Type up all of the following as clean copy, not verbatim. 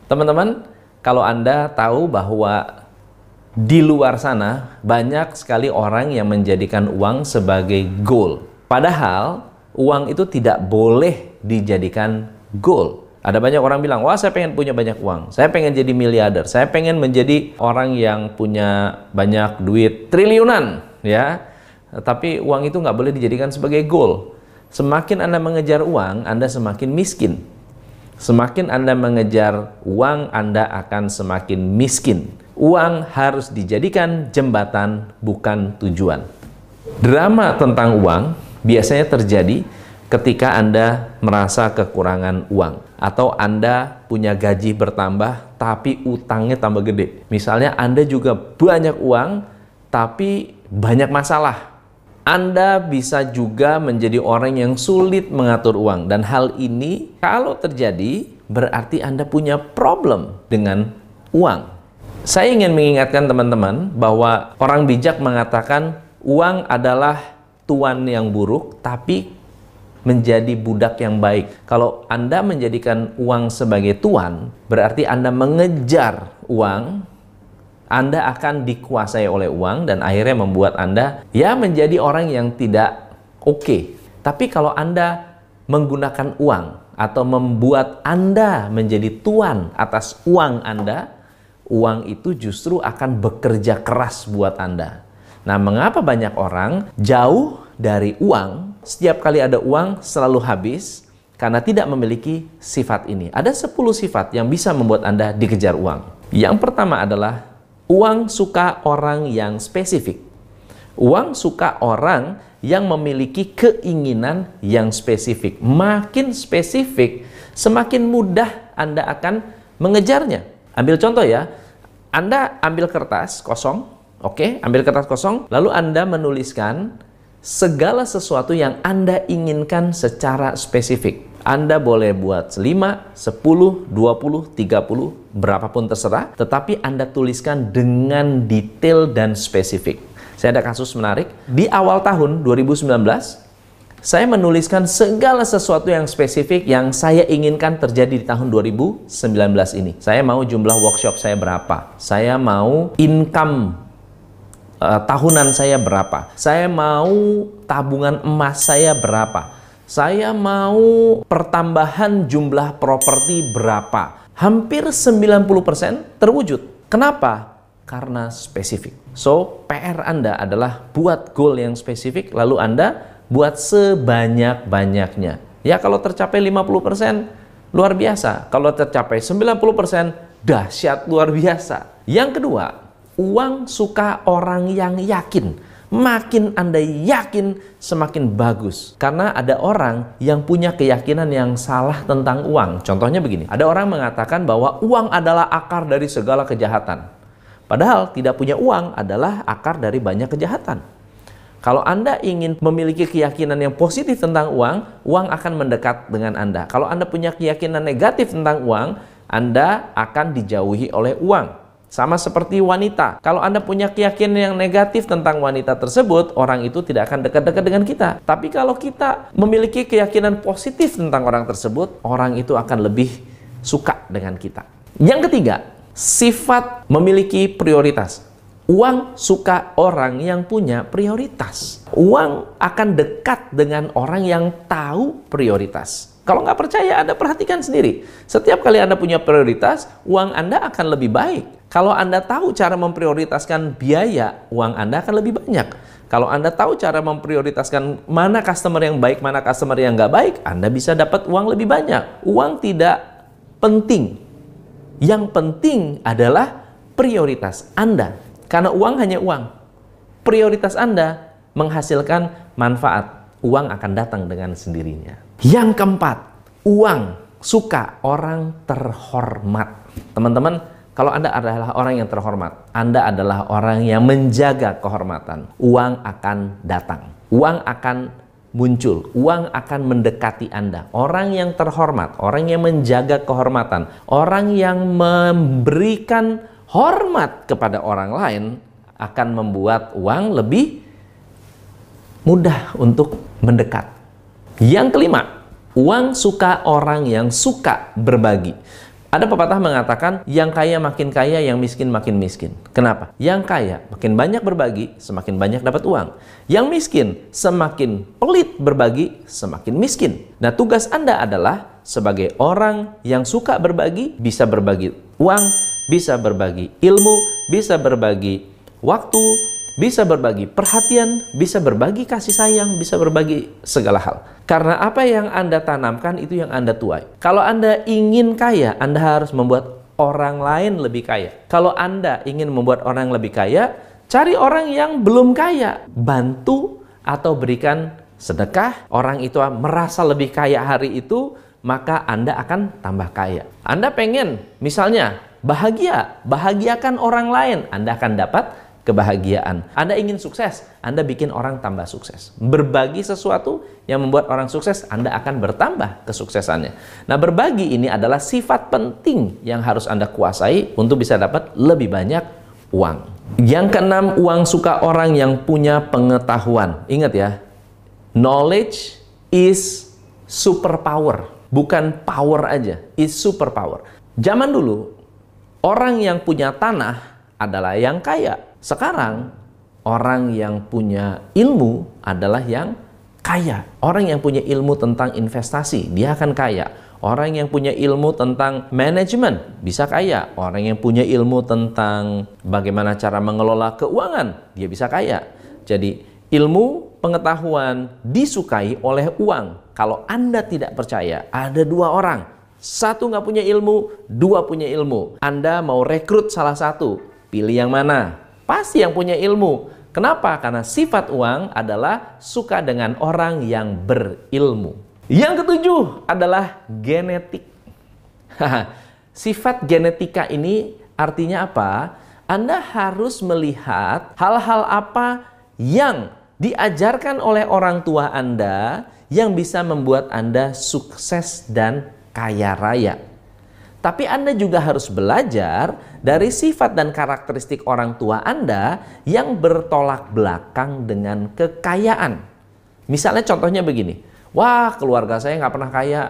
Teman-teman, kalau Anda tahu bahwa di luar sana banyak sekali orang yang menjadikan uang sebagai goal. Padahal uang itu tidak boleh dijadikan goal. Ada banyak orang bilang, wah saya pengen punya banyak uang, saya pengen jadi miliarder, saya pengen menjadi orang yang punya banyak duit triliunan, ya. Tapi uang itu nggak boleh dijadikan sebagai goal. Semakin Anda mengejar uang, Anda semakin miskin. Semakin Anda mengejar uang, Anda akan semakin miskin. Uang harus dijadikan jembatan, bukan tujuan. Drama tentang uang biasanya terjadi ketika Anda merasa kekurangan uang. Atau Anda punya gaji bertambah, tapi utangnya tambah gede. Misalnya Anda juga banyak uang, tapi banyak masalah. Anda bisa juga menjadi orang yang sulit mengatur uang. Dan hal ini kalau terjadi berarti Anda punya problem dengan uang. Saya ingin mengingatkan teman-teman bahwa orang bijak mengatakan uang adalah tuan yang buruk tapi menjadi budak yang baik. Kalau Anda menjadikan uang sebagai tuan, berarti Anda mengejar uang, Anda akan dikuasai oleh uang dan akhirnya membuat Anda ya menjadi orang yang tidak oke. Tapi kalau Anda menggunakan uang atau membuat Anda menjadi tuan atas uang Anda, uang itu justru akan bekerja keras buat Anda. Nah, mengapa banyak orang jauh dari uang, setiap kali ada uang selalu habis karena tidak memiliki sifat ini. Ada 10 sifat yang bisa membuat Anda dikejar uang. Yang pertama adalah uang suka orang yang spesifik. Uang suka orang yang memiliki keinginan yang spesifik. Makin spesifik, semakin mudah Anda akan mengejarnya. Ambil contoh ya, Anda ambil kertas kosong, oke, ambil kertas kosong, lalu Anda menuliskan segala sesuatu yang Anda inginkan secara spesifik. Anda boleh buat 5, 10, 20, 30, berapapun terserah, tetapi Anda tuliskan dengan detail dan spesifik. Saya ada kasus menarik. Di awal tahun 2019, saya menuliskan segala sesuatu yang spesifik yang saya inginkan terjadi di tahun 2019 ini. Saya mau jumlah workshop saya berapa, saya mau income tahunan saya berapa, saya mau tabungan emas saya berapa, saya mau pertambahan jumlah properti berapa. Hampir 90% terwujud. Kenapa? Karena spesifik. So, PR Anda adalah buat goal yang spesifik, lalu Anda buat sebanyak-banyaknya. Ya, kalau tercapai 50%, luar biasa. Kalau tercapai 90%, dahsyat luar biasa. Yang kedua, uang suka orang yang yakin. Makin Anda yakin, semakin bagus. Karena ada orang yang punya keyakinan yang salah tentang uang. Contohnya begini, ada orang mengatakan bahwa uang adalah akar dari segala kejahatan. Padahal tidak punya uang adalah akar dari banyak kejahatan. Kalau Anda ingin memiliki keyakinan yang positif tentang uang, uang akan mendekat dengan Anda. Kalau Anda punya keyakinan negatif tentang uang, Anda akan dijauhi oleh uang. Sama seperti wanita. Kalau Anda punya keyakinan yang negatif tentang wanita tersebut, orang itu tidak akan dekat-dekat dengan kita. Tapi kalau kita memiliki keyakinan positif tentang orang tersebut, orang itu akan lebih suka dengan kita. Yang ketiga, sifat memiliki prioritas. Uang suka orang yang punya prioritas. Uang akan dekat dengan orang yang tahu prioritas. Kalau nggak percaya, Anda perhatikan sendiri. Setiap kali Anda punya prioritas, uang Anda akan lebih baik. Kalau Anda tahu cara memprioritaskan biaya, uang Anda akan lebih banyak. Kalau Anda tahu cara memprioritaskan mana customer yang baik, mana customer yang nggak baik, Anda bisa dapat uang lebih banyak. Uang tidak penting. Yang penting adalah prioritas Anda. Karena uang hanya uang. Prioritas Anda menghasilkan manfaat. Uang akan datang dengan sendirinya. Yang keempat, uang suka orang terhormat. Teman-teman, kalau Anda adalah orang yang terhormat, Anda adalah orang yang menjaga kehormatan, uang akan datang. Uang akan muncul, uang akan mendekati Anda. Orang yang terhormat, orang yang menjaga kehormatan, orang yang memberikan hormat kepada orang lain akan membuat uang lebih mudah untuk mendekat. Yang kelima, uang suka orang yang suka berbagi. Ada pepatah mengatakan, yang kaya makin kaya, yang miskin makin miskin. Kenapa? Yang kaya makin banyak berbagi, semakin banyak dapat uang. Yang miskin semakin pelit berbagi, semakin miskin. Nah, tugas Anda adalah sebagai orang yang suka berbagi, bisa berbagi uang, bisa berbagi ilmu, bisa berbagi waktu, bisa berbagi perhatian, bisa berbagi kasih sayang, bisa berbagi segala hal. Karena apa yang Anda tanamkan itu yang Anda tuai. Kalau Anda ingin kaya, Anda harus membuat orang lain lebih kaya. Kalau Anda ingin membuat orang lebih kaya, cari orang yang belum kaya. Bantu atau berikan sedekah. Orang itu merasa lebih kaya hari itu, maka Anda akan tambah kaya. Anda pengen misalnya bahagia, bahagiakan orang lain, Anda akan dapat kebahagiaan. Anda ingin sukses, Anda bikin orang tambah sukses. Berbagi sesuatu yang membuat orang sukses, Anda akan bertambah kesuksesannya. Nah, berbagi ini adalah sifat penting yang harus Anda kuasai untuk bisa dapat lebih banyak uang. Yang keenam, uang suka orang yang punya pengetahuan. Ingat ya, knowledge is superpower. Bukan power aja, is superpower. Zaman dulu, orang yang punya tanah adalah yang kaya. Sekarang, orang yang punya ilmu adalah yang kaya. Orang yang punya ilmu tentang investasi, dia akan kaya. Orang yang punya ilmu tentang manajemen, bisa kaya. Orang yang punya ilmu tentang bagaimana cara mengelola keuangan, dia bisa kaya. Jadi, ilmu, pengetahuan disukai oleh uang. Kalau Anda tidak percaya, ada dua orang. Satu nggak punya ilmu, dua punya ilmu. Anda mau rekrut salah satu, pilih yang mana? Pasti yang punya ilmu. Kenapa? Karena sifat uang adalah suka dengan orang yang berilmu. Yang ketujuh adalah genetik. Sifat genetika ini artinya apa? Anda harus melihat hal-hal apa yang diajarkan oleh orang tua Anda yang bisa membuat Anda sukses dan kaya raya. Tapi Anda juga harus belajar dari sifat dan karakteristik orang tua Anda yang bertolak belakang dengan kekayaan. Misalnya contohnya begini, wah keluarga saya nggak pernah kaya,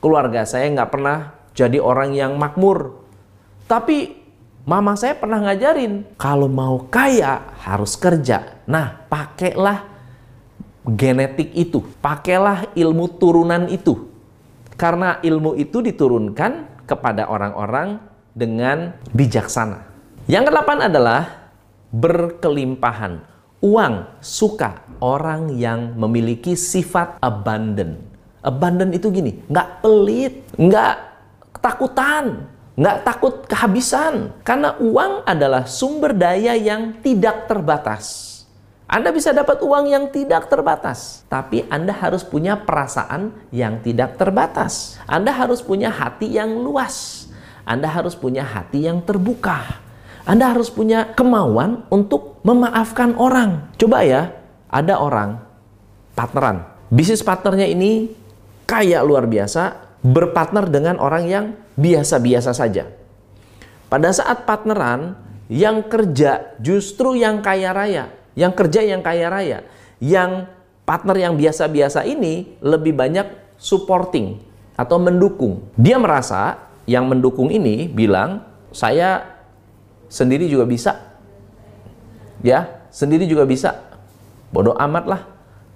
keluarga saya nggak pernah jadi orang yang makmur. Tapi mama saya pernah ngajarin, kalau mau kaya harus kerja. Nah, pakailah genetik itu, pakailah ilmu turunan itu. Karena ilmu itu diturunkan kepada orang-orang dengan bijaksana. Yang kedelapan adalah berkelimpahan. Uang suka orang yang memiliki sifat abundant. Abundant itu gini, nggak pelit, nggak ketakutan, nggak takut kehabisan. Karena uang adalah sumber daya yang tidak terbatas. Anda bisa dapat uang yang tidak terbatas, tapi Anda harus punya perasaan yang tidak terbatas. Anda harus punya hati yang luas. Anda harus punya hati yang terbuka. Anda harus punya kemauan untuk memaafkan orang. Coba ya, ada orang partneran. Bisnis partnernya ini kaya luar biasa, berpartner dengan orang yang biasa-biasa saja. Pada saat partneran, yang kerja justru yang kaya raya. Yang kerja yang kaya raya, yang partner yang biasa-biasa ini lebih banyak supporting atau mendukung. Dia merasa yang mendukung ini bilang, saya sendiri juga bisa. Ya, sendiri juga bisa. Bodoh amat lah.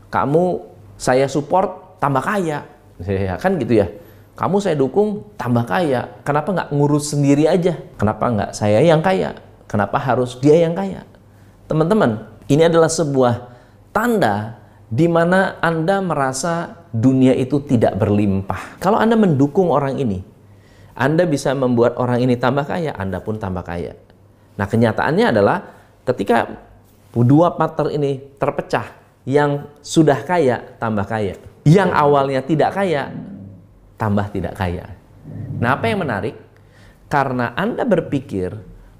Kamu saya support tambah kaya. Ya, kan gitu ya. Kamu saya dukung tambah kaya. Kenapa nggak ngurus sendiri aja? Kenapa nggak saya yang kaya? Kenapa harus dia yang kaya? Teman-teman, ini adalah sebuah tanda di mana Anda merasa dunia itu tidak berlimpah. Kalau Anda mendukung orang ini, Anda bisa membuat orang ini tambah kaya, Anda pun tambah kaya. Nah, kenyataannya adalah ketika dua partner ini terpecah, yang sudah kaya tambah kaya, yang awalnya tidak kaya tambah tidak kaya. Nah, apa yang menarik? Karena Anda berpikir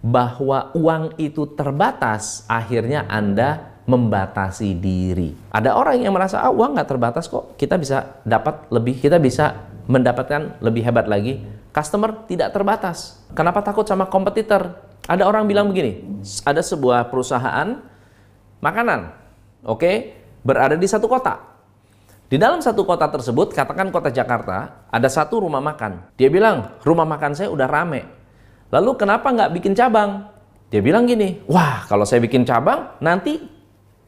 bahwa uang itu terbatas, akhirnya Anda membatasi diri. Ada orang yang merasa, uang nggak terbatas kok, kita bisa dapat lebih, kita bisa mendapatkan lebih hebat lagi. Customer tidak terbatas. Kenapa takut sama kompetitor? Ada orang bilang begini, ada sebuah perusahaan makanan, oke, berada di satu kota. Di dalam satu kota tersebut, katakan kota Jakarta, ada satu rumah makan. Dia bilang, rumah makan saya udah rame. Lalu kenapa nggak bikin cabang? Dia bilang gini, wah kalau saya bikin cabang, nanti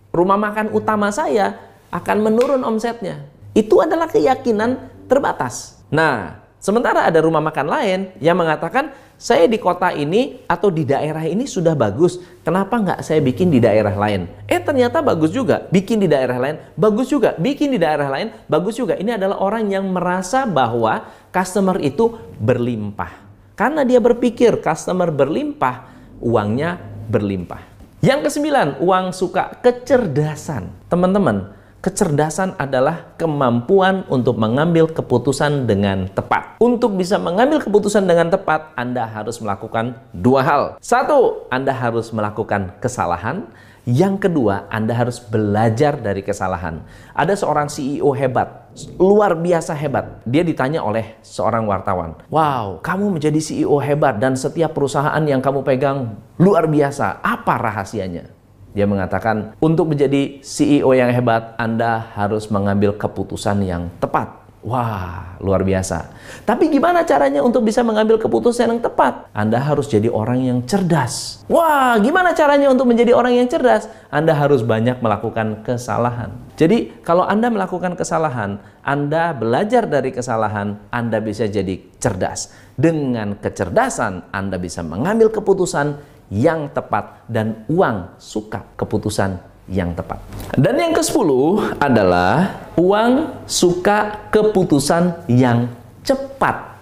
rumah makan utama saya akan menurun omsetnya. Itu adalah keyakinan terbatas. Nah, sementara ada rumah makan lain yang mengatakan, saya di kota ini atau di daerah ini sudah bagus, kenapa nggak saya bikin di daerah lain? Ternyata bagus juga, bikin di daerah lain, bagus juga, bikin di daerah lain, bagus juga. Ini adalah orang yang merasa bahwa customer itu berlimpah. Karena dia berpikir customer berlimpah, uangnya berlimpah. Yang kesembilan, uang suka kecerdasan. Teman-teman, kecerdasan adalah kemampuan untuk mengambil keputusan dengan tepat. Untuk bisa mengambil keputusan dengan tepat, Anda harus melakukan dua hal. Satu, Anda harus melakukan kesalahan. Yang kedua, Anda harus belajar dari kesalahan. Ada seorang CEO hebat, luar biasa hebat. Dia ditanya oleh seorang wartawan, wow, kamu menjadi CEO hebat dan setiap perusahaan yang kamu pegang luar biasa. Apa rahasianya? Dia mengatakan, untuk menjadi CEO yang hebat, Anda harus mengambil keputusan yang tepat. Wah, luar biasa. Tapi gimana caranya untuk bisa mengambil keputusan yang tepat? Anda harus jadi orang yang cerdas. Wah, gimana caranya untuk menjadi orang yang cerdas? Anda harus banyak melakukan kesalahan. Jadi, kalau Anda melakukan kesalahan, Anda belajar dari kesalahan, Anda bisa jadi cerdas. Dengan kecerdasan, Anda bisa mengambil keputusan yang tepat dan uang suka keputusan yang tepat. Dan yang ke-10 adalah uang suka keputusan yang cepat.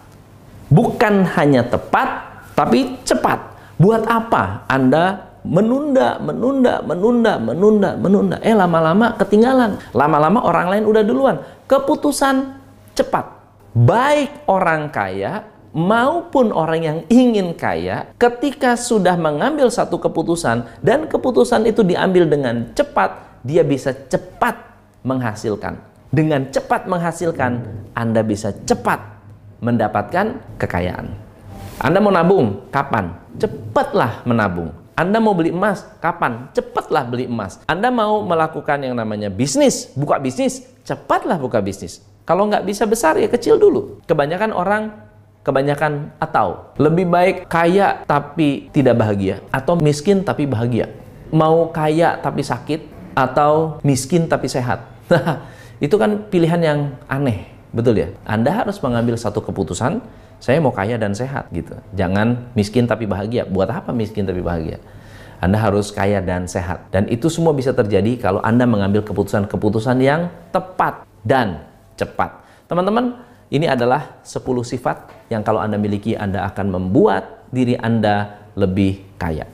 Bukan hanya tepat, tapi cepat. Buat apa Anda menunda? Lama-lama ketinggalan. Lama-lama orang lain udah duluan. Keputusan cepat. Baik orang kaya maupun orang yang ingin kaya, ketika sudah mengambil satu keputusan dan keputusan itu diambil dengan cepat, dia bisa cepat menghasilkan. Dengan cepat menghasilkan, Anda bisa cepat mendapatkan kekayaan. Anda mau nabung? Kapan? Cepatlah menabung. Anda mau beli emas? Kapan? Cepatlah beli emas. Anda mau melakukan yang namanya bisnis, buka bisnis? Cepatlah buka bisnis. Kalau nggak bisa besar, ya kecil dulu. Kebanyakan atau lebih baik kaya tapi tidak bahagia, atau miskin tapi bahagia. Mau kaya tapi sakit, atau miskin tapi sehat. Itu kan pilihan yang aneh, betul ya? Anda harus mengambil satu keputusan, saya mau kaya dan sehat gitu. Jangan miskin tapi bahagia. Buat apa miskin tapi bahagia? Anda harus kaya dan sehat. Dan itu semua bisa terjadi kalau Anda mengambil keputusan-keputusan yang tepat dan cepat. Teman-teman, ini adalah 10 sifat yang kalau Anda miliki, Anda akan membuat diri Anda lebih kaya.